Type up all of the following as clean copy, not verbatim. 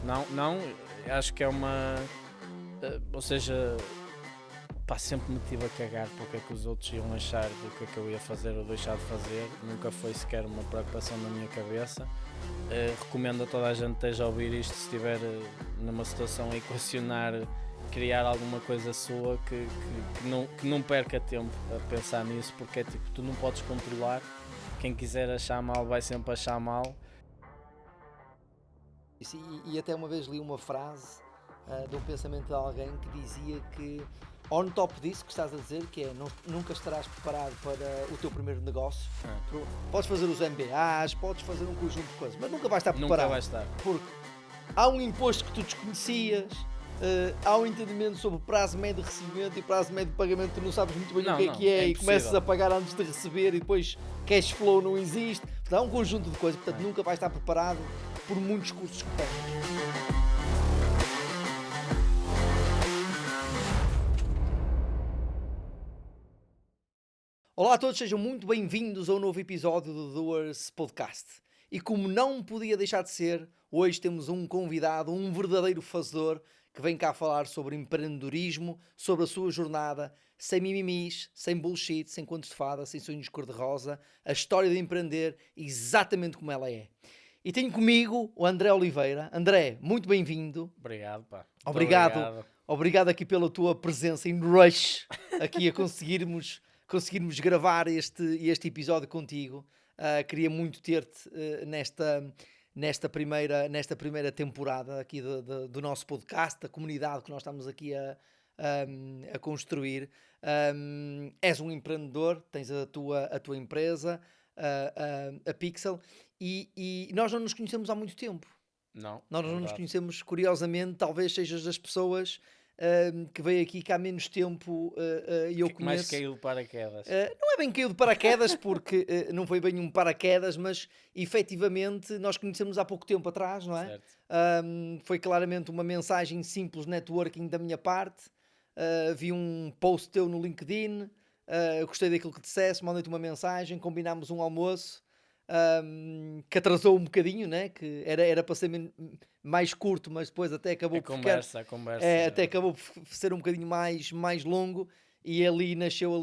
Não, acho que é uma... ou seja, pá, sempre me tive a cagar porque é que os outros iam achar do que é que eu ia fazer ou deixar de fazer. Nunca foi sequer uma preocupação na minha cabeça. Recomendo a toda a gente que esteja a ouvir isto, se estiver numa situação a equacionar criar alguma coisa sua, que não perca tempo a pensar nisso, porque é tipo, tu não podes controlar. Quem quiser achar mal vai sempre achar mal. E até uma vez li uma frase de um pensamento de alguém que dizia que, on top disso que estás a dizer, que é nunca estarás preparado para o teu primeiro negócio. Podes fazer os MBAs, podes fazer um conjunto de coisas, mas nunca vais estar preparado. Nunca vais estar. Porque há um imposto que tu desconhecias, há um entendimento sobre prazo médio de recebimento e prazo médio de pagamento que tu não sabes muito bem o que é, e começas a pagar antes de receber e depois cash flow não existe. Portanto, há um conjunto de coisas, portanto nunca vais estar preparado por muitos cursos que tens. Olá a todos, sejam muito bem-vindos a um novo episódio do Doers Podcast. E como não podia deixar de ser, hoje temos um convidado, um verdadeiro fazedor, que vem cá falar sobre empreendedorismo, sobre a sua jornada, sem mimimis, sem bullshit, sem contos de fada, sem sonhos cor-de-rosa, a história de empreender exatamente como ela é. E tenho comigo o André Oliveira. André, muito bem-vindo. Obrigado, pá. Obrigado aqui pela tua presença em rush, aqui a conseguirmos gravar este episódio contigo. Queria muito ter-te nesta primeira temporada aqui do nosso podcast, da comunidade que nós estamos aqui a construir. És um empreendedor, tens a tua empresa, a Pixel, e nós não nos conhecemos há muito tempo. Nós não nos conhecemos, curiosamente, talvez sejas das pessoas que veio aqui cá há menos tempo e eu conheço. Mais caiu de paraquedas. Não é bem caiu de paraquedas, porque não foi bem um paraquedas, mas efetivamente nós conhecemos há pouco tempo atrás, não é? Foi claramente uma mensagem simples networking da minha parte. Vi um post teu no LinkedIn, gostei daquilo que disseste, mandei-te uma mensagem, combinámos um almoço. Que atrasou um bocadinho, né? Que era para ser mais curto, mas depois até acabou por conversa. até acabou por ser um bocadinho mais longo, e ali nasceu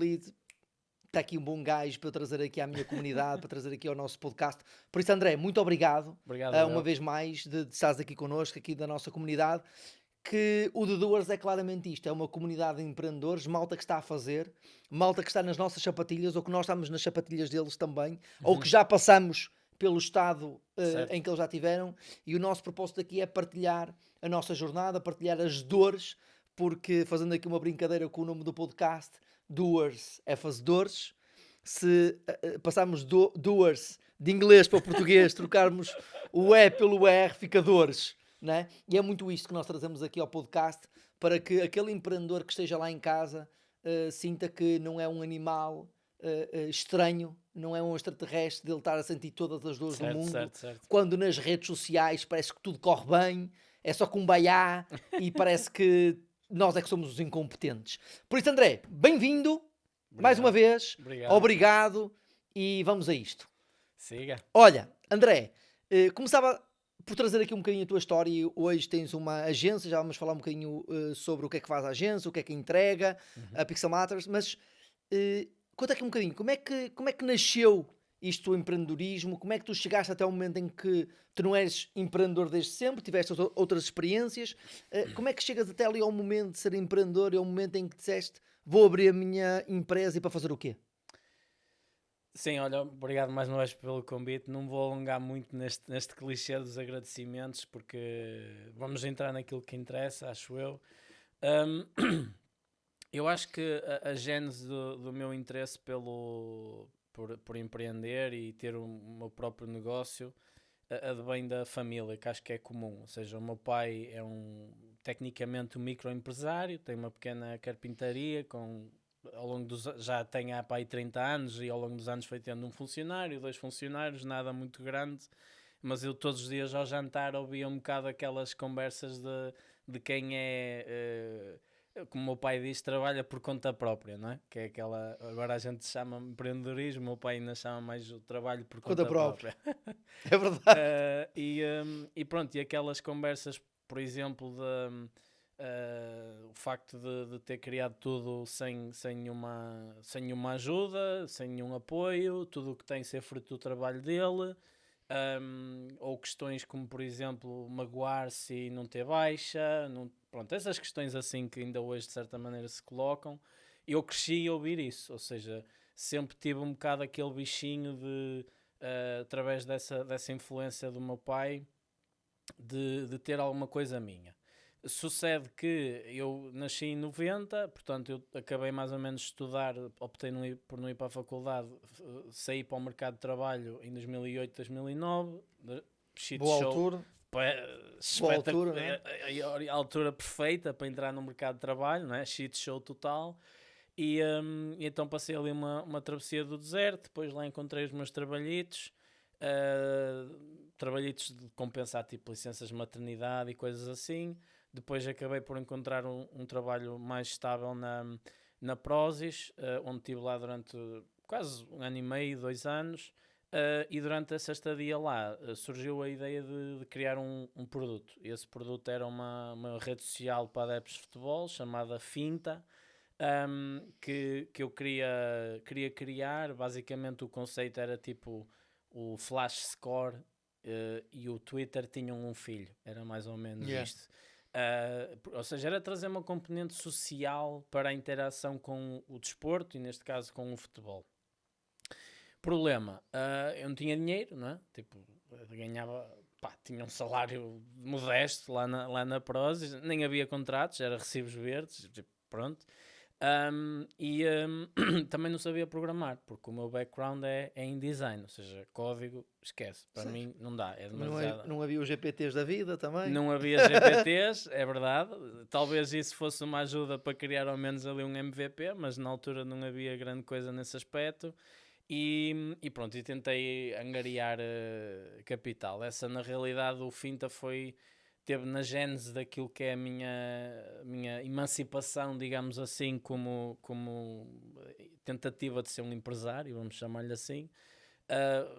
está aqui um bom gajo para eu trazer aqui à minha comunidade, para trazer aqui ao nosso podcast. Por isso, André, muito obrigado uma vez mais de estares aqui connosco, aqui da nossa comunidade. Que o The Doers é claramente isto, é uma comunidade de empreendedores, malta que está a fazer, malta que está nas nossas sapatilhas, ou que nós estamos nas sapatilhas deles também, ou que já passamos pelo estado em que eles já tiveram, e o nosso propósito aqui é partilhar a nossa jornada, partilhar as dores, porque, fazendo aqui uma brincadeira com o nome do podcast, Doers é fazedores. Se passarmos Doers de inglês para o português, trocarmos o E pelo R, fica dores. Né? E é muito isto que nós trazemos aqui ao podcast, para que aquele empreendedor que esteja lá em casa sinta que não é um animal estranho, não é um extraterrestre, dele estar a sentir todas as dores do mundo, certo. Quando nas redes sociais parece que tudo corre bem, é só kumbaya e parece que nós é que somos os incompetentes. Por isso, André, bem-vindo mais uma vez. Obrigado, e vamos a isto. Siga. Olha, André, começava por trazer aqui um bocadinho a tua história. E hoje tens uma agência, já vamos falar um bocadinho sobre o que é que faz a agência, o que é que entrega, a Pixel Matters, mas conta aqui um bocadinho, como é que nasceu isto do empreendedorismo? Como é que tu chegaste até o momento em que tu não és empreendedor desde sempre, tiveste outras experiências? Como é que chegas até ali ao momento de ser empreendedor e ao momento em que disseste, vou abrir a minha empresa, e para fazer o quê? Sim, olha, obrigado mais uma vez pelo convite. Não vou alongar muito neste clichê dos agradecimentos, porque vamos entrar naquilo que interessa, acho eu. Eu acho que a gênese do meu interesse por empreender e ter o meu próprio negócio advém da família, que acho que é comum. Ou seja, o meu pai é tecnicamente um microempresário, tem uma pequena carpintaria ao longo dos já tem há 30 anos, e ao longo dos anos foi tendo um funcionário, 2 funcionários, nada muito grande, mas eu todos os dias ao jantar ouvia um bocado aquelas conversas de quem é, como o meu pai diz, trabalha por conta própria, não é? Que é aquela, agora a gente chama empreendedorismo, o meu pai ainda chama mais o trabalho por conta própria. É verdade. E pronto, e aquelas conversas por exemplo, o facto de ter criado tudo sem nenhuma ajuda, sem nenhum apoio, tudo o que tem ser fruto do trabalho dele, ou questões como, por exemplo, magoar-se e não ter baixa, pronto, essas questões assim que ainda hoje de certa maneira se colocam. Eu cresci a ouvir isso, ou seja, sempre tive um bocado aquele bichinho de, através dessa influência do meu pai, de ter alguma coisa minha. Sucede que eu nasci em 90, portanto eu acabei mais ou menos de estudar, optei por não ir para a faculdade, saí para o mercado de trabalho em 2008, 2009, Boa altura. Boa altura, né? A altura perfeita para entrar no mercado de trabalho, não é? Shit show total. E então passei ali uma travessia do deserto, depois lá encontrei os meus trabalhitos, trabalhitos de compensar tipo licenças de maternidade e coisas assim. Depois acabei por encontrar um trabalho mais estável na Prozis, onde estive lá durante quase 1 ano e meio, 2 anos. E durante essa estadia lá surgiu a ideia de criar um produto. Esse produto era uma rede social para adeptos de futebol chamada Finta, que eu queria criar. Basicamente o conceito era tipo o Flash Score e o Twitter tinham um filho. Era mais ou menos isto. Ou seja, era trazer uma componente social para a interação com o desporto e neste caso com o futebol. Problema, eu não tinha dinheiro, não é? Tipo, ganhava, tinha um salário modesto lá na Prozis, nem havia contratos, era recibos verdes, tipo, pronto. Também não sabia programar, porque o meu background é em design, ou seja, código, esquece, para mim não dá, é demasiado. Não havia os GPTs da vida também? Não havia GPTs, é verdade, talvez isso fosse uma ajuda para criar ao menos ali um MVP, mas na altura não havia grande coisa nesse aspecto. E pronto, e tentei angariar capital. Essa na realidade o Finta teve na gênese daquilo que é a minha emancipação, digamos assim, como tentativa de ser um empresário, vamos chamar-lhe assim.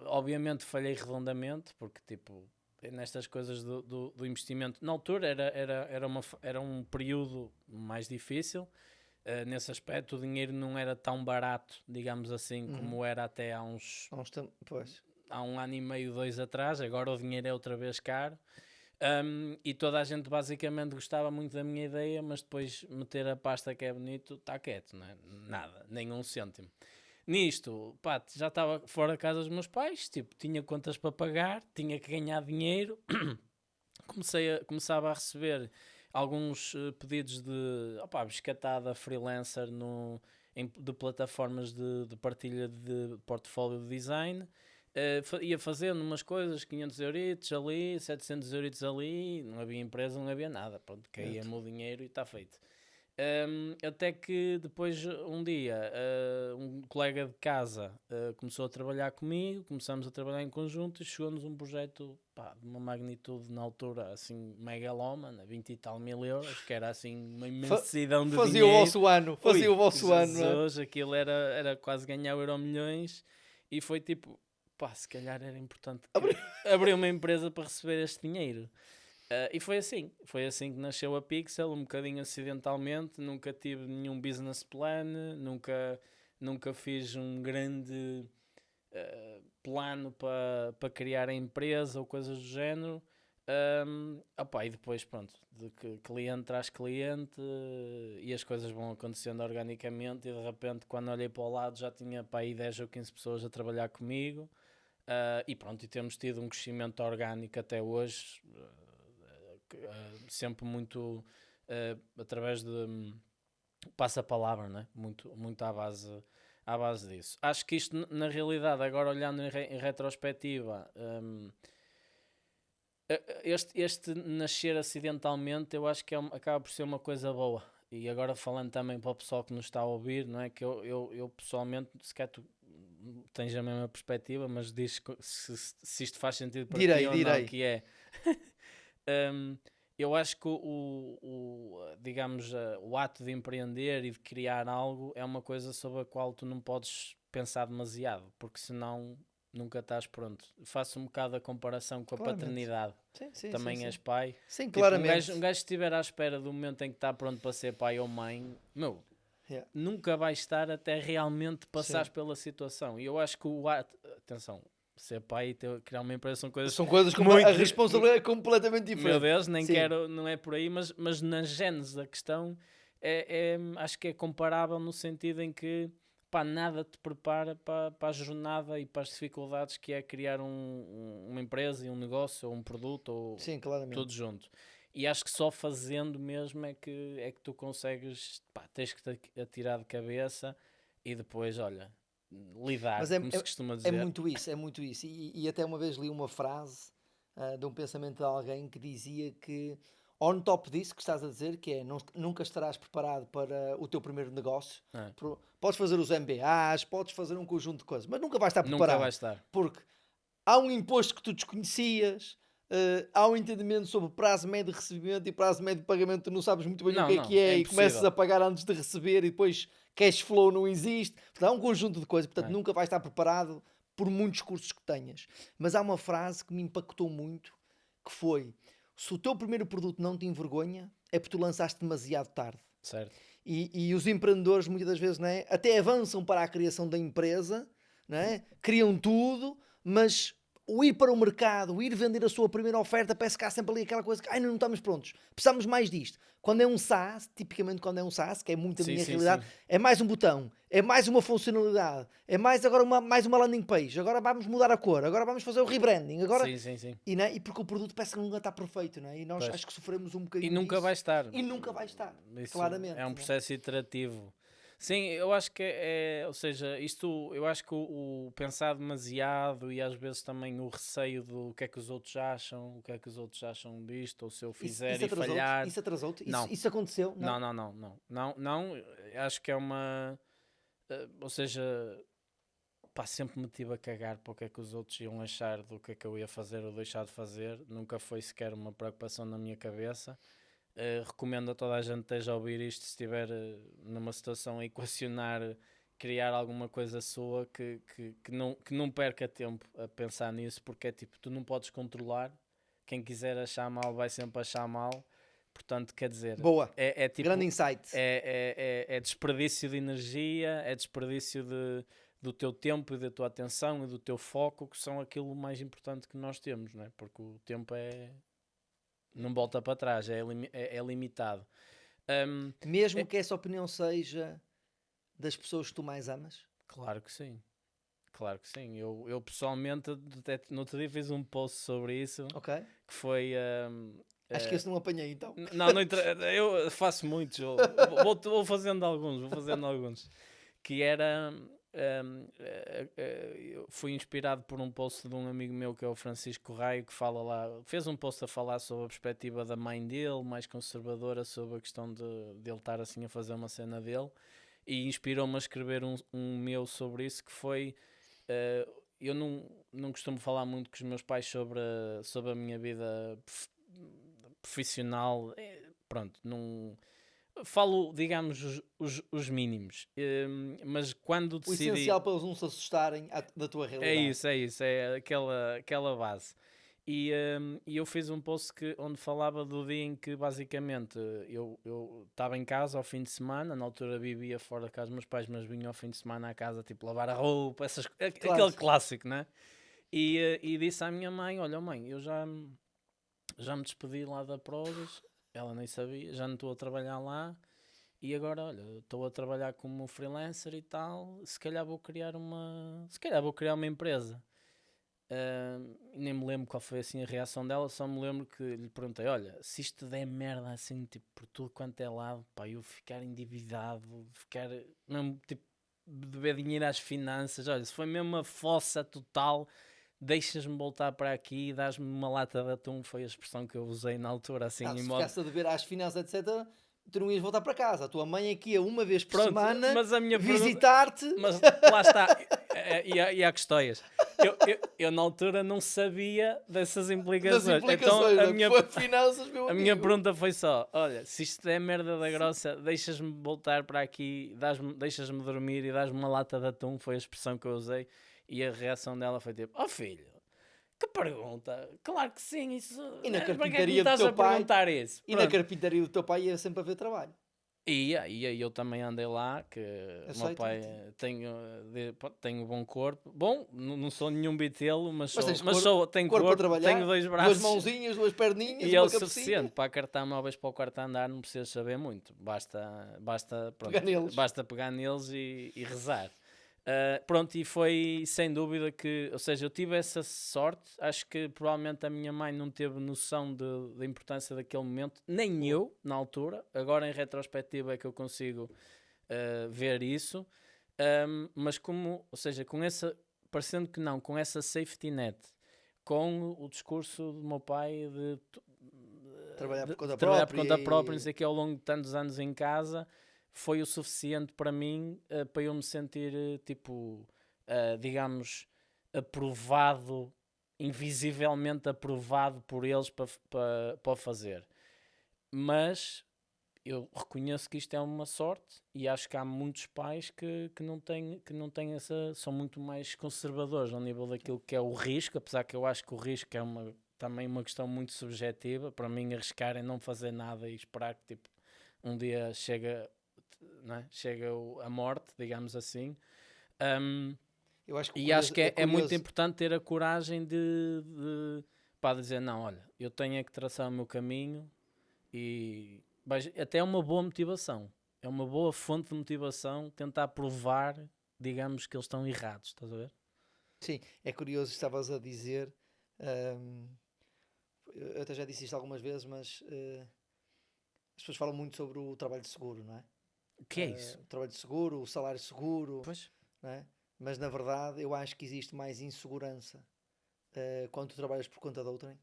Obviamente falhei redondamente, porque tipo, nestas coisas do investimento, na altura era um período mais difícil. Nesse aspecto o dinheiro não era tão barato, digamos assim, como era até há 1 ano e meio, 2 atrás. Agora o dinheiro é outra vez caro. E toda a gente basicamente gostava muito da minha ideia, mas depois meter a pasta que é bonito, está quieto, não é? Nada, nem um cêntimo. Nisto, já estava fora da casa dos meus pais, tipo, tinha contas para pagar, tinha que ganhar dinheiro. Começava a receber alguns pedidos de biscatada freelancer de plataformas de partilha de portfólio de design. Ia fazendo umas coisas, 500 euritos ali, 700 euritos ali, não havia empresa, não havia nada, pronto, caía-me o dinheiro e está feito. Até que depois um dia um colega de casa começou a trabalhar comigo, começamos a trabalhar em conjunto e chegou-nos um projeto de uma magnitude na altura assim megalómana, 20 e tal mil euros, que era assim uma imensidão de dinheiro. Fazia o vosso ano. Jesus, aquilo era quase ganhar Euromilhões e foi tipo, se calhar era importante abrir uma empresa para receber este dinheiro. E foi assim que nasceu a Pixel, um bocadinho acidentalmente. Nunca tive nenhum business plan, nunca fiz um grande plano para criar a empresa ou coisas do género. E depois, pronto, de cliente traz cliente e as coisas vão acontecendo organicamente. E de repente, quando olhei para o lado, já tinha aí 10 ou 15 pessoas a trabalhar comigo. E pronto, e temos tido um crescimento orgânico até hoje. Sempre muito através de passa-palavra, né? muito à base disso. Acho que isto, na realidade, agora olhando em retrospectiva, este nascer acidentalmente, eu acho que acaba por ser uma coisa boa. E agora falando também para o pessoal que nos está a ouvir, não é? Que eu pessoalmente, se calhar tu tens a mesma perspectiva, mas diz se isto faz sentido para ti ou não, que é... eu acho que digamos, o ato de empreender e de criar algo é uma coisa sobre a qual tu não podes pensar demasiado, porque senão Nunca estás pronto. Faço um bocado a comparação com a Claramente. paternidade. Sim, Também és pai. Sim, Tipo, claramente. um gajo estiver à espera do momento em que está pronto para ser pai ou mãe, Yeah. nunca vai estar até realmente passares Sim. pela situação. E eu acho que atenção, ser pai e criar uma empresa são coisas com muito a responsabilidade é completamente diferente. Meu Deus, nem Sim. quero, não é por aí, mas na gênese da questão acho que é comparável no sentido em que nada te prepara para a jornada e para as dificuldades que é criar uma empresa e um negócio ou um produto ou Sim, claramente. tudo junto. E acho que só fazendo mesmo é que tu consegues, tens que te atirar de cabeça e depois, olha, lidar, Mas como se costuma dizer. É muito isso. E até uma vez li uma frase de um pensamento de alguém que dizia que, on top disso que estás a dizer, que é nunca estarás preparado para o teu primeiro negócio. Podes fazer os MBAs, podes fazer um conjunto de coisas, mas nunca vais estar preparado. Nunca vais estar. Porque há um imposto que tu desconhecias, há um entendimento sobre prazo médio de recebimento e prazo médio de pagamento, tu não sabes muito bem o que é e começas a pagar antes de receber e depois cash flow não existe. Portanto, há um conjunto de coisas, portanto nunca vais estar preparado por muitos cursos que tenhas. Mas há uma frase que me impactou muito, que foi: se o teu primeiro produto não te envergonha, é porque tu lançaste demasiado tarde. Certo. E os empreendedores muitas das vezes, não é, até avançam para a criação da empresa, não é? Criam tudo, mas o ir para o mercado, o ir vender a sua primeira oferta, parece que há sempre ali aquela coisa que não estamos prontos, precisamos mais disto. Quando é um SaaS, tipicamente quando é um SaaS, que é muito a minha realidade, é mais um botão, é mais uma funcionalidade, é mais agora mais uma landing page, agora vamos mudar a cor, agora vamos fazer o rebranding, agora... Sim. E porque o produto parece que nunca está perfeito, não é? E nós acho que sofremos um bocadinho disso. Nunca vai estar. E nunca vai estar, isso claramente. É um processo iterativo. Sim, eu acho que ou seja, isto, eu acho que o pensar demasiado e às vezes também o receio do que é que os outros acham, o que é que os outros acham disto, ou se eu fizer e falhar. Isso atrasou-te? Não. Isso aconteceu? Não, acho que é uma, ou seja, sempre me tive a cagar para o que é que os outros iam achar do que é que eu ia fazer ou deixar de fazer, nunca foi sequer uma preocupação na minha cabeça. Recomendo a toda a gente que esteja a ouvir isto, se estiver numa situação a equacionar, criar alguma coisa sua, que não perca tempo a pensar nisso, porque é tipo, tu não podes controlar, quem quiser achar mal vai sempre achar mal, portanto, quer dizer, boa, é tipo, grande insight, é desperdício de energia, é desperdício do teu tempo e da tua atenção e do teu foco, que são aquilo mais importante que nós temos, não é? Porque o tempo não volta para trás, é limitado. Mesmo que essa opinião seja das pessoas que tu mais amas? Claro que sim. Eu pessoalmente, no outro dia fiz um post sobre isso, que foi... Acho que esse não apanhei, então. Não, eu faço muitos, vou fazendo alguns. Que era... eu fui inspirado por um post de um amigo meu que é o Francisco Raio, que fala lá, fez um post a falar sobre a perspectiva da mãe dele, mais conservadora, sobre a questão de ele estar assim a fazer uma cena dele, e inspirou-me a escrever um meu sobre isso, que foi eu não costumo falar muito com os meus pais sobre a minha vida profissional, pronto, não... Falo, digamos, os mínimos, mas quando decidi... O essencial para eles não se assustarem da tua realidade. É isso, é aquela base. E eu fiz um post onde falava do dia em que, basicamente, eu estava em casa ao fim de semana, na altura vivia fora da casa dos meus pais, mas vinha ao fim de semana à casa, tipo, lavar a roupa, aquele clássico, né? E disse à minha mãe, olha mãe, eu já me despedi lá da Prozis. Ela nem sabia, já não estou a trabalhar lá e agora, olha, estou a trabalhar como freelancer e tal, se calhar vou criar uma empresa. Nem me lembro qual foi assim a reação dela, só me lembro que lhe perguntei, olha, se isto der merda assim, tipo, por tudo quanto é lado, pá, eu ficar endividado, ficar, mesmo, tipo, dever dinheiro às finanças, olha, se foi mesmo uma fossa total... Deixas-me voltar para aqui e dás-me uma lata de atum, foi a expressão que eu usei na altura, assim, se ficasse a dever às finanças, etc., tu não ias voltar para casa. A tua mãe aqui ia uma vez por semana visitar-te. Mas lá está, e há questões. Eu na altura não sabia dessas implicações. Então a minha pergunta foi só, olha, se isto é merda da grossa, deixas-me voltar para aqui, deixas-me dormir e dás-me uma lata de atum, foi a expressão que eu usei. E a reação dela foi tipo, oh filho, que pergunta? Claro que sim, isso... E na para que é que me carpintaria do estás teu a pai, perguntar isso? e na carpintaria do teu pai ia sempre haver trabalho. Ia, eu também andei lá, que o meu pai tenho bom corpo. Bom, não sou nenhum bitelo, mas tenho corpo para trabalhar, tenho 2 braços. 2 mãozinhas, 2 perninhas, e é uma o cabecinha. suficiente para acartar móveis para o quarto andar, não precisas saber muito. Basta pegar neles e rezar. Pronto, e foi sem dúvida que, ou seja, eu tive essa sorte. Acho que provavelmente a minha mãe não teve noção da importância daquele momento, nem eu na altura. Agora em retrospectiva é que eu consigo ver isso. Mas ou seja, parecendo que não, com essa safety net, com o discurso do meu pai de trabalhar por conta própria, não sei o que, ao longo de tantos anos em casa, foi o suficiente para mim para eu me sentir, digamos, aprovado, invisivelmente aprovado por eles para o fazer. Mas eu reconheço que isto é uma sorte e acho que há muitos pais que não têm são muito mais conservadores ao nível daquilo que é o risco, apesar que eu acho que o risco é também uma questão muito subjetiva. Para mim, arriscar é não fazer nada e esperar que um dia chega a morte, digamos assim. Acho que é muito importante ter a coragem de dizer, não, olha, eu tenho que traçar o meu caminho, e até é uma boa motivação, é uma boa fonte de motivação tentar provar, digamos, que eles estão errados, estás a ver? Sim, é curioso, estavas a dizer, eu até já disse isto algumas vezes, mas as pessoas falam muito sobre o trabalho de seguro, não é? O que é isso? O trabalho de seguro, o salário seguro, pois. Não é? Mas na verdade eu acho que existe mais insegurança quando tu trabalhas por conta de outrem,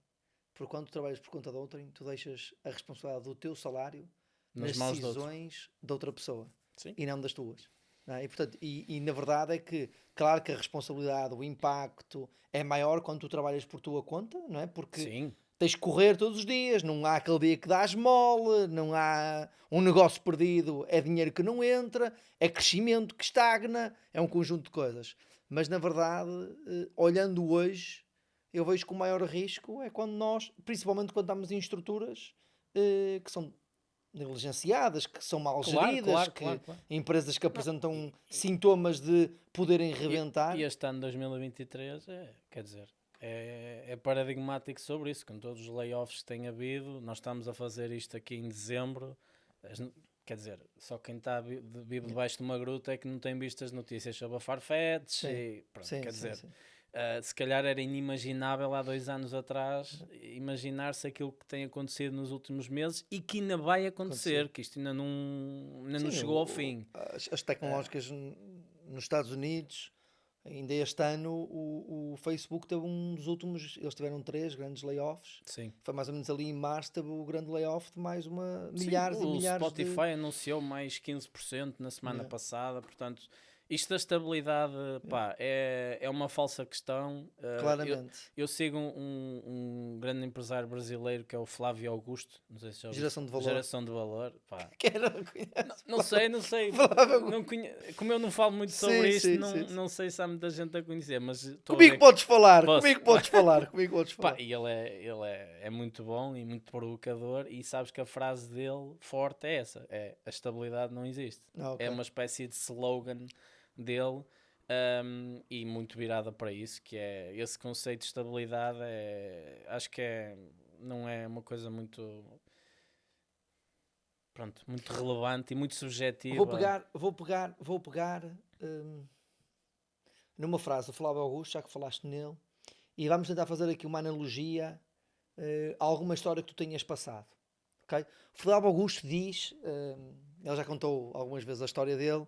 porque quando tu trabalhas por conta de outrem, tu deixas a responsabilidade do teu salário nas decisões de outra pessoa. Sim. E não das tuas. Não é? E, portanto, e na verdade é que, claro que a responsabilidade, o impacto é maior quando tu trabalhas por tua conta, não é? Porque sim, tens que correr todos os dias, não há aquele dia que dás mole, não há um negócio perdido, é dinheiro que não entra, é crescimento que estagna, é um conjunto de coisas. Mas na verdade, olhando hoje, eu vejo que o maior risco é quando nós, principalmente quando estamos em estruturas que são negligenciadas, que são mal geridas, claro. Empresas que apresentam sintomas de poderem rebentar. E este ano 2023 quer dizer, é paradigmático sobre isso, com todos os layoffs que tem havido. Nós estamos a fazer isto aqui em dezembro, quer dizer, só quem vive debaixo de uma gruta é que não tem visto as notícias sobre a Farfetch. E pronto, quer dizer, se calhar era inimaginável há 2 anos atrás imaginar-se aquilo que tem acontecido nos últimos meses e que ainda vai acontecer, que isto ainda não chegou ao fim. As tecnológicas nos Estados Unidos, ainda este ano o Facebook teve um dos últimos, eles tiveram 3 grandes layoffs. Sim. Foi mais ou menos ali em março, teve o grande layoff de mais milhares e milhares. O Spotify anunciou mais 15% na semana passada, portanto... Isto da estabilidade, é uma falsa questão. Claramente. Eu sigo um grande empresário brasileiro que é o Flávio Augusto. Não sei se já Geração de Valor. Geração de Valor. Pá. Não sei. Como eu não falo muito sobre isto, não sei se há muita gente a conhecer. Mas comigo podes falar. Comigo podes falar. E ele é muito bom e muito provocador. E sabes que a frase dele forte é essa: a estabilidade não existe. É uma espécie de slogan dele, e muito virada para isso, que é esse conceito de estabilidade. Acho que não é uma coisa muito relevante e muito subjetiva. Vou pegar numa frase do Flávio Augusto, já que falaste nele, e vamos tentar fazer aqui uma analogia a alguma história que tu tenhas passado. Okay? O Flávio Augusto diz, ele já contou algumas vezes a história dele,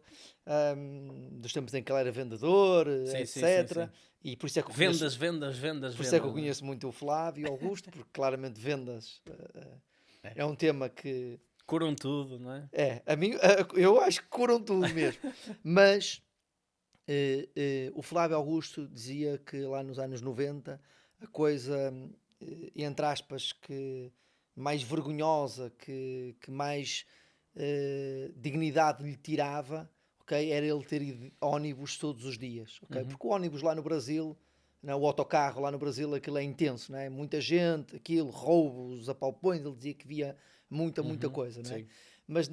dos tempos em que ele era vendedor, etc. E por isso é que vendas. Por isso é que eu conheço muito o Flávio Augusto, porque claramente vendas é um tema que curam tudo, não é? A mim, eu acho que curam tudo mesmo. Mas o Flávio Augusto dizia que lá nos anos 90 a coisa, entre aspas, que mais vergonhosa, que mais dignidade lhe tirava, ok? Era ele ter ido de ónibus todos os dias, ok? Uhum. Porque o ónibus lá no Brasil, não, o autocarro lá no Brasil, aquilo é intenso, não é? Muita gente, aquilo, roubos, apalpões, ele dizia que via muita Uhum. coisa, não é? Sim. Mas,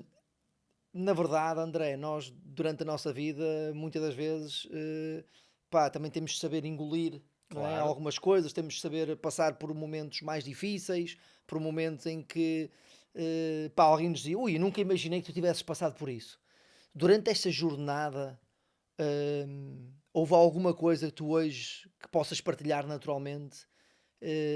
na verdade, André, nós, durante a nossa vida, muitas das vezes, pá, também temos de saber engolir, não é? Claro. Algumas coisas, temos de saber passar por momentos mais difíceis, por momentos em que, pá, alguém nos dizia, ui, eu nunca imaginei que tu tivesses passado por isso. Durante esta jornada, houve alguma coisa que tu hoje que possas partilhar naturalmente?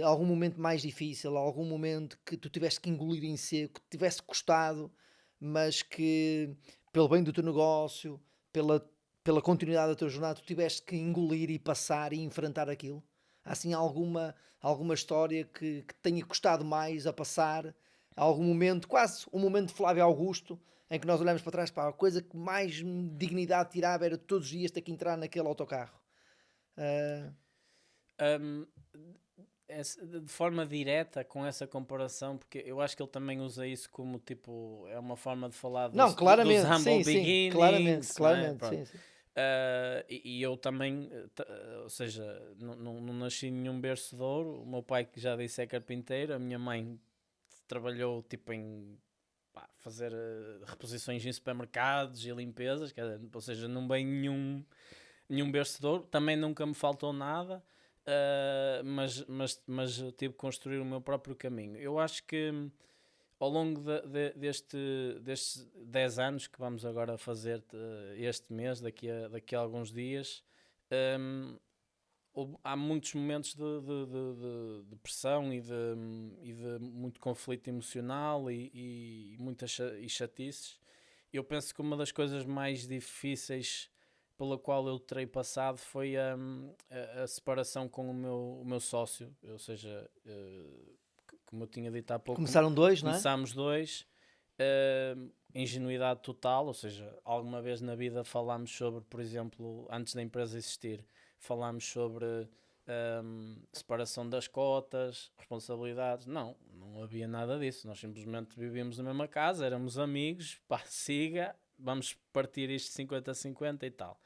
Algum momento mais difícil, algum momento que tu tiveste que engolir em seco, que tivesse custado, mas que pelo bem do teu negócio, pela, pela continuidade da tua jornada, tu tiveste que engolir e passar e enfrentar aquilo? Há assim alguma história que tenha custado mais a passar? Algum momento, quase um momento de Flávio Augusto, em que nós olhamos para trás, pá, a coisa que mais dignidade tirava era todos os dias ter que entrar naquele autocarro. Ah, Hum, de forma direta com essa comparação, porque eu acho que ele também usa isso como tipo, é uma forma de falar não, dos claramente, humble sim, sim, claramente, beginnings, não é? claramente, Pronto. sim, sim. E eu também, ou seja, não nasci em nenhum berço de ouro. O meu pai, que já disse, é carpinteiro. A minha mãe trabalhou tipo em fazer reposições em supermercados e limpezas, ou seja, não bem nenhum berço de ouro. Também nunca me faltou nada, mas eu tive que construir o meu próprio caminho. Eu acho que ao longo destes 10 anos que vamos agora fazer este mês, daqui a alguns dias, hum, há muitos momentos de pressão e de muito conflito emocional e muitas chatices. Eu penso que uma das coisas mais difíceis pela qual eu terei passado foi a separação com o meu sócio, ou seja, como eu tinha dito há pouco, Começaram dois, não é? começámos dois, ingenuidade total, ou seja, alguma vez na vida falámos sobre, por exemplo, antes da empresa existir, falámos sobre separação das cotas, responsabilidades. Não havia nada disso. Nós simplesmente vivíamos na mesma casa, éramos amigos, pá, siga, vamos partir isto 50-50 e tal.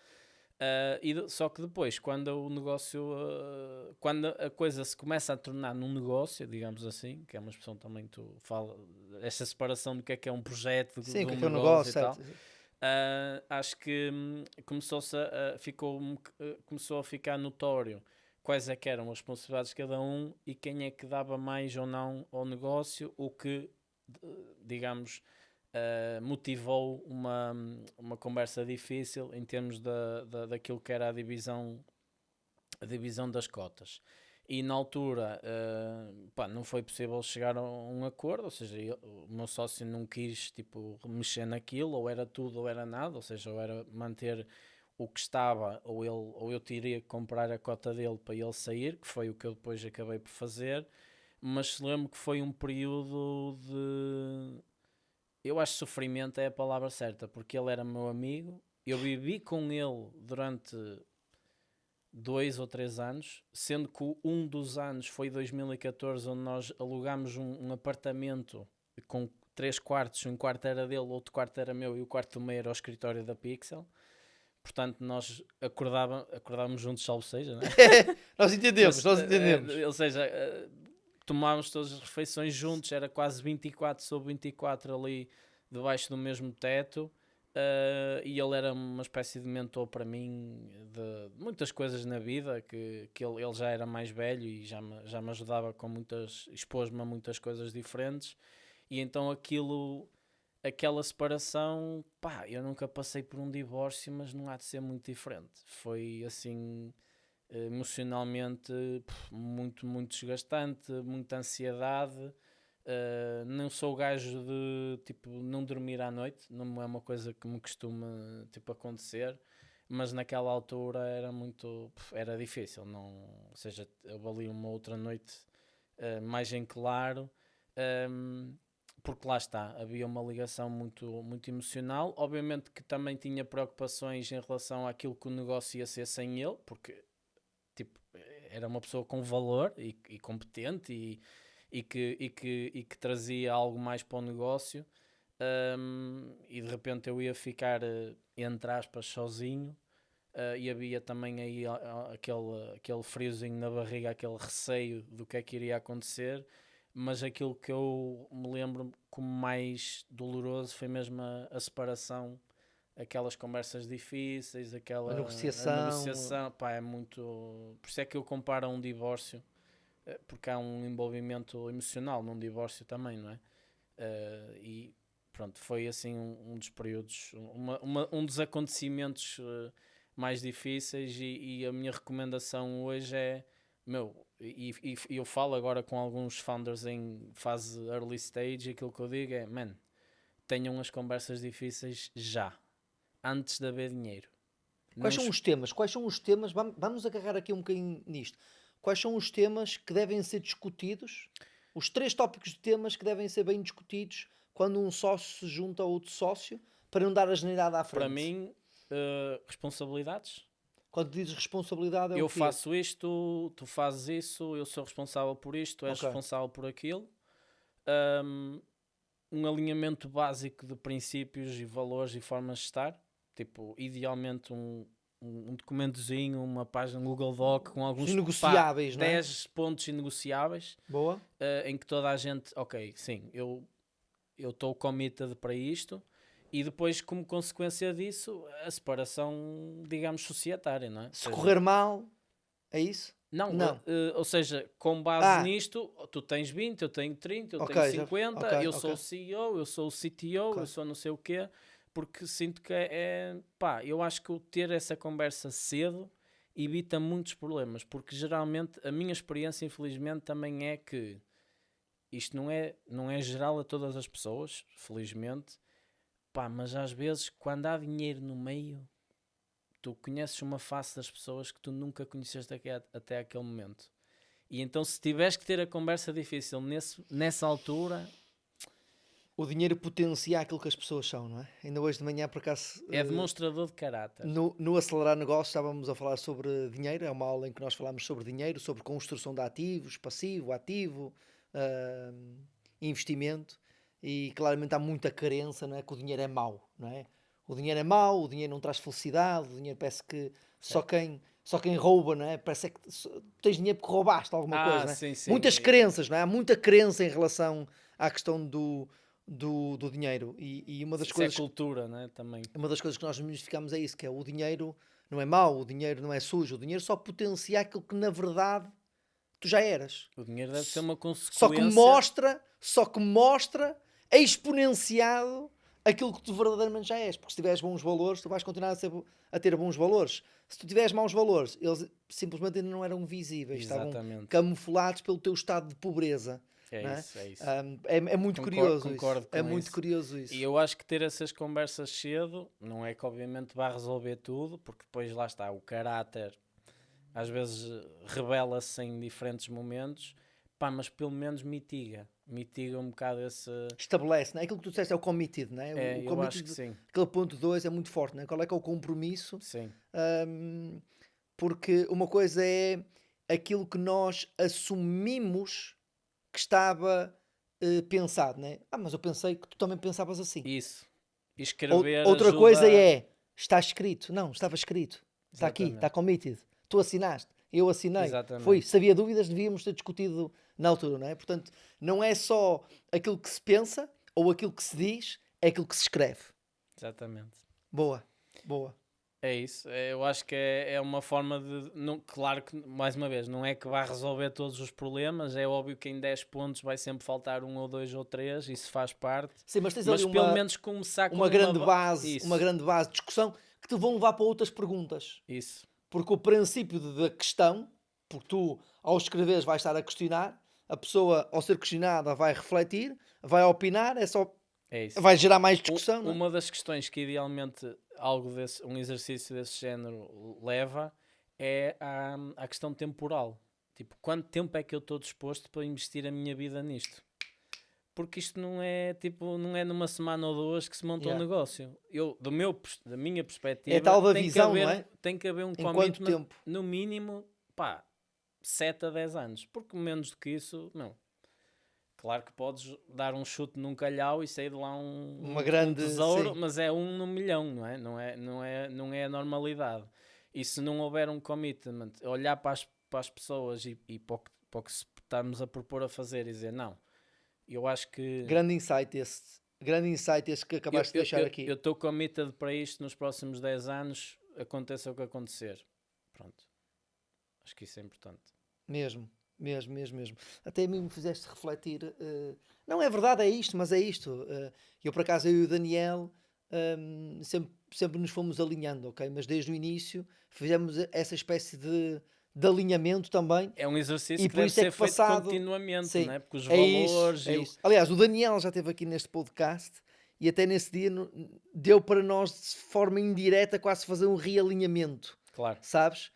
Só que depois, quando o negócio, quando a coisa se começa a tornar num negócio, digamos assim, que é uma expressão também que tu fala, esta separação do que é um projeto, Sim, de o um que é um negócio negócio, e tal, certo? acho que começou a ficar notório quais é que eram as responsabilidades de cada um e quem é que dava mais ou não ao negócio, o que, digamos, motivou uma conversa difícil em termos daquilo que era a divisão das cotas. E na altura não foi possível chegar a um acordo, ou seja, o meu sócio não quis tipo, mexer naquilo, ou era tudo ou era nada, ou seja, ou era manter o que estava, ou eu teria que comprar a cota dele para ele sair, que foi o que eu depois acabei por fazer. Mas lembro que foi um período de, eu acho que sofrimento é a palavra certa, porque ele era meu amigo, eu vivi com ele durante 2 ou 3 anos, sendo que um dos anos foi 2014, onde nós alugámos um apartamento com 3 quartos, um quarto era dele, outro quarto era meu e o quarto do meio era o escritório da Pixel. Portanto, nós acordávamos juntos, salvo seja, né? Nós entendemos, Mas, nós entendemos. ou seja, tomávamos todas as refeições juntos, era quase 24/24 ali debaixo do mesmo teto. E ele era uma espécie de mentor para mim de muitas coisas na vida, que ele já era mais velho e já me ajudava com expôs-me a muitas coisas diferentes. E então aquela separação, pá, eu nunca passei por um divórcio, mas não há de ser muito diferente. Foi assim, emocionalmente, muito desgastante, muita ansiedade. Não sou o gajo de tipo não dormir à noite, não é uma coisa que me costuma tipo acontecer, mas naquela altura era difícil, não, ou seja, eu ali uma outra noite mais em claro, um, porque lá está, havia uma ligação muito emocional. Obviamente que também tinha preocupações em relação àquilo que o negócio ia ser sem ele, porque tipo, era uma pessoa com valor e competente e que trazia algo mais para o negócio. e de repente eu ia ficar, entre aspas, sozinho, e havia também aí aquele friozinho na barriga, aquele receio do que é que iria acontecer, mas aquilo que eu me lembro como mais doloroso foi mesmo a separação, aquelas conversas difíceis, A a negociação. negociação, pá, é muito... Por isso é que eu comparo a um divórcio, porque há um envolvimento emocional num divórcio também, não é? E pronto, foi assim um dos períodos, um dos acontecimentos mais difíceis, e a minha recomendação hoje é, e eu falo agora com alguns founders em fase early stage, aquilo que eu digo é, tenham as conversas difíceis já, antes de haver dinheiro. Quais são os temas? Quais são os temas? Vamos agarrar aqui um bocadinho nisto. Quais são os temas que devem ser discutidos? Os 3 tópicos de temas que devem ser bem discutidos quando um sócio se junta a outro sócio para não dar a geneirada à frente. Para mim, responsabilidades. Quando dizes responsabilidade, eu faço isto, tu fazes isso, eu sou responsável por isto, tu és responsável por aquilo. Um alinhamento básico de princípios e valores e formas de estar. Tipo, idealmente um documentozinho, uma página Google Doc com alguns negociáveis, 10 pontos inegociáveis. Boa. Em que toda a gente, ok, sim, eu estou committed para isto, e depois, como consequência disso, a separação, digamos, societária, não é? Se correr mal, é isso? Não. Ou seja, com base nisto, tu tens 20, eu tenho 30, eu tenho 50, eu sou o CEO, eu sou o CTO, eu sou não sei o quê, porque sinto que eu acho que o ter essa conversa cedo evita muitos problemas, porque geralmente a minha experiência, infelizmente, também é que isto não é geral a todas as pessoas, felizmente, mas às vezes, quando há dinheiro no meio, tu conheces uma face das pessoas que tu nunca conheceste até aquele momento. E então, se tiveres que ter a conversa difícil nessa altura... O dinheiro potencia aquilo que as pessoas são, não é? Ainda hoje de manhã, por acaso... É demonstrador de caráter. No Acelerar Negócios estávamos a falar sobre dinheiro. É uma aula em que nós falamos sobre dinheiro, sobre construção de ativos, passivo, ativo, investimento. E claramente há muita crença, não é? Que o dinheiro é mau, não é? O dinheiro é mau, o dinheiro não traz felicidade, o dinheiro parece que só quem rouba, não é? Parece que tens dinheiro porque roubaste alguma coisa, não é? Sim, sim. Muitas crenças, não é? Há muita crença em relação à questão do dinheiro, e uma das coisas... é cultura, não é? Também. Uma das coisas que nós desmistificamos é isso, que é o dinheiro não é mau, o dinheiro não é sujo, o dinheiro só potencia aquilo que na verdade tu já eras. O dinheiro deve ser uma consequência... Só que mostra exponenciado aquilo que tu verdadeiramente já és, porque se tiveres bons valores, tu vais continuar a ter bons valores. Se tu tiveres maus valores, eles simplesmente ainda não eram visíveis. Exatamente. Estavam camuflados pelo teu estado de pobreza. É isso. É muito curioso concordo isso. É muito curioso isso. E eu acho que ter essas conversas cedo, não é que obviamente vai resolver tudo, porque depois lá está, o caráter às vezes revela-se em diferentes momentos, mas pelo menos mitiga um bocado esse... Estabelece, não é? Aquilo que tu disseste é o committed, não é? O eu acho que sim. Aquele ponto 2 é muito forte, não é? Qual é que é o compromisso? Sim. Porque uma coisa é aquilo que nós assumimos que estava pensado, não é? Mas eu pensei que tu também pensavas assim. Isso. Escrever outra coisa é, está escrito. Não, estava escrito. Está aqui, está committed. Tu assinaste, eu assinei. Exatamente. Se havia dúvidas, devíamos ter discutido na altura, não é? Portanto, não é só aquilo que se pensa ou aquilo que se diz, é aquilo que se escreve. Exatamente. Boa. É isso, eu acho que é uma forma de... claro que, mais uma vez, não é que vai resolver todos os problemas, é óbvio que em 10 pontos vai sempre faltar 1 ou 2 ou 3, isso faz parte. Sim, mas tens ali pelo menos começar com uma grande base de discussão que te vão levar para outras perguntas. Isso. Porque o princípio da questão, porque tu, ao escreveres, vais estar a questionar, a pessoa, ao ser questionada, vai refletir, vai opinar, vai gerar mais discussão. Uma das questões que idealmente um exercício desse género leva é à questão temporal. Tipo, quanto tempo é que eu estou disposto para investir a minha vida nisto? Porque isto não é numa semana ou 2 que se monta um negócio. Da minha perspectiva, é tal da visão, não é? Tem que haver um commitment, no mínimo, 7 a 10 anos. Porque menos do que isso, não. Claro que podes dar um chute num calhau e sair de lá um tesouro, sim. Mas é 1 no milhão, não é? Não é a normalidade. E se não houver um commitment, olhar para as pessoas e para o que estamos a propor a fazer e dizer, não, eu acho que... Grande insight esse que acabaste de deixar aqui. Eu estou committed para isto nos próximos 10 anos, aconteça o que acontecer. Pronto. Acho que isso é importante. Mesmo. Até a mim me fizeste refletir. Não é verdade, é isto, mas é isto. Eu, por acaso, eu e o Daniel sempre nos fomos alinhando, ok? Mas desde o início fizemos essa espécie de alinhamento também. É um exercício que deve ser feito continuamente, sim, não é? Porque os valores... Isso. Aliás, o Daniel já esteve aqui neste podcast e até nesse dia deu para nós, de forma indireta, quase fazer um realinhamento. Claro. Sabes?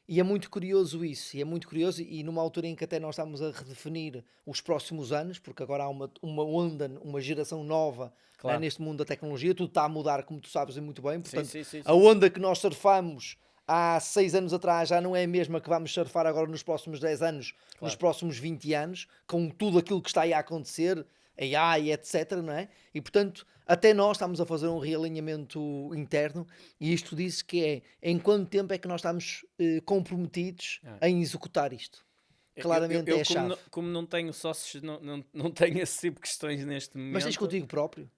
E é muito curioso isso, e numa altura em que até nós estamos a redefinir os próximos anos, porque agora há uma onda, uma geração nova, claro, neste mundo da tecnologia, tudo está a mudar, como tu sabes, e muito bem. Portanto, sim. A onda que nós surfamos há 6 anos atrás já não é a mesma que vamos surfar agora nos próximos 10 anos, claro, nos próximos 20 anos, com tudo aquilo que está aí a acontecer, AI, etc, não é? E portanto, até nós estamos a fazer um realinhamento interno, e isto diz que é em quanto tempo é que nós estamos comprometidos em executar isto. Claramente é a chave. Como não tenho sócios, não tenho esse tipo de questões neste momento. Mas tens contigo próprio?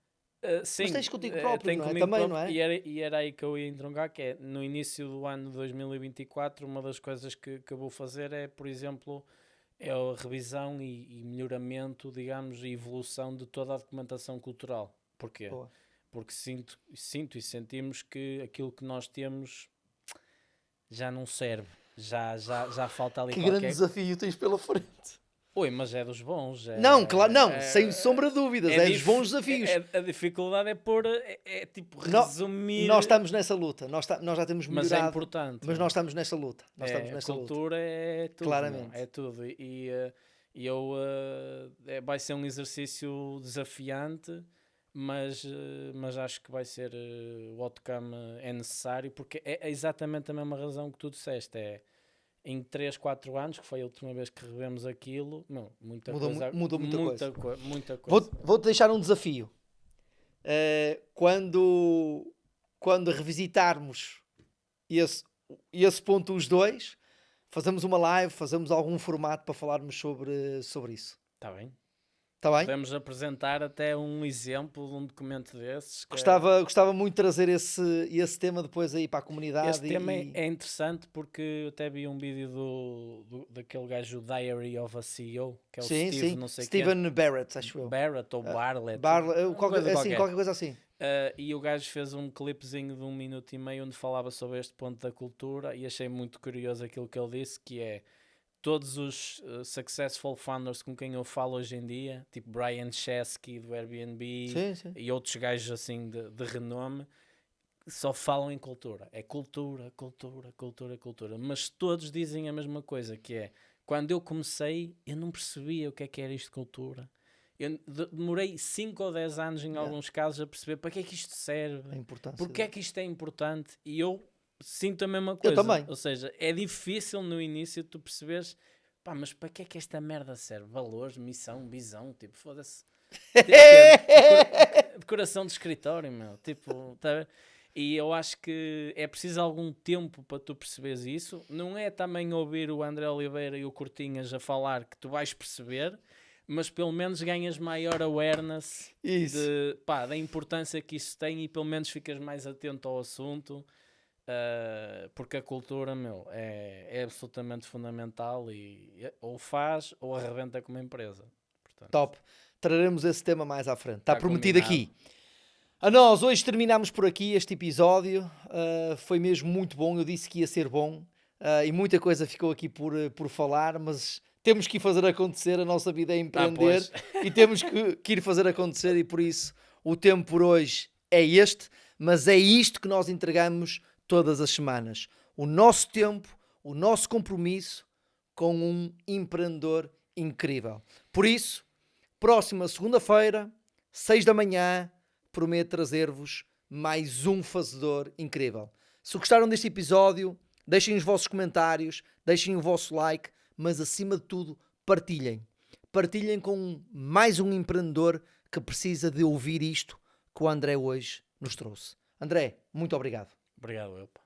Sim, mas tens contigo próprio, não é? Também, não é? E era aí que eu ia entroncar, que é, no início do ano de 2024, uma das coisas que eu vou fazer é, por exemplo, a revisão e melhoramento, digamos, e evolução de toda a documentação cultural. Porquê? Boa. Porque sinto e sentimos que aquilo que nós temos já não serve. Já falta ali qualquer... Que grande desafio tens pela frente. Oi, mas é dos bons. Não, claro, não, sem sombra de dúvidas, é dos bons desafios. A dificuldade é pôr, tipo, resumir... Nós estamos nessa luta, nós já temos melhorado. Mas é importante. Mas nós estamos nessa luta. A cultura é tudo. Claramente. É tudo. E vai ser um exercício desafiante, mas acho que vai ser, o outcome é necessário, porque é exatamente a mesma razão que tu disseste, em 3, 4 anos, que foi a última vez que revemos aquilo, mudou muita coisa. Vou-te deixar um desafio. Quando revisitarmos esse ponto, os dois, fazemos uma live, fazemos algum formato para falarmos sobre isso. Está bem. Está bem? Podemos apresentar até um exemplo de um documento desses. Gostava muito de trazer esse tema depois aí para a comunidade. Esse tema é interessante, porque eu até vi um vídeo daquele gajo, Diary of a CEO, que é o Steve, não sei Steven Barrett, acho eu. Barrett ou Bartlett. Qualquer coisa assim. E o gajo fez um clipezinho de 1 minuto e meio onde falava sobre este ponto da cultura, e achei muito curioso aquilo que ele disse, que é: todos os successful founders com quem eu falo hoje em dia, tipo Brian Chesky do Airbnb, sim. E outros gajos assim de renome, só falam em cultura. É cultura. Mas todos dizem a mesma coisa, que é: quando eu comecei, eu não percebia o que era isto de cultura. Eu demorei 5 ou 10 anos em alguns casos a perceber para que é que isto serve, porque é que isto é importante, e eu sinto a mesma coisa. Eu também. Ou seja, é difícil no início tu perceberes, mas para que é que esta merda serve? Valores, missão, visão, tipo, foda-se. Decoração de escritório, meu. Tipo, tá? E eu acho que é preciso algum tempo para tu perceberes isso. Não é também ouvir o André Oliveira e o Cortinhas a falar que tu vais perceber, mas pelo menos ganhas maior awareness da importância que isso tem, e pelo menos ficas mais atento ao assunto. Porque a cultura, é absolutamente fundamental, e ou faz ou arrebenta como empresa. Portanto, top. Traremos esse tema mais à frente. Está prometido combinado. Aqui. A nós hoje terminamos por aqui este episódio. Foi mesmo muito bom. Eu disse que ia ser bom, e muita coisa ficou aqui por falar, mas temos que ir fazer acontecer. A nossa vida é empreender e temos que ir fazer acontecer, e por isso o tempo por hoje é este, mas é isto que nós entregamos todas as semanas: o nosso tempo, o nosso compromisso com um empreendedor incrível. Por isso, próxima segunda-feira, 6 da manhã, prometo trazer-vos mais um fazedor incrível. Se gostaram deste episódio, deixem os vossos comentários, deixem o vosso like, mas acima de tudo, partilhem. partilhem com mais um empreendedor que precisa de ouvir isto que o André hoje nos trouxe. André, muito obrigado. Obrigado, eu.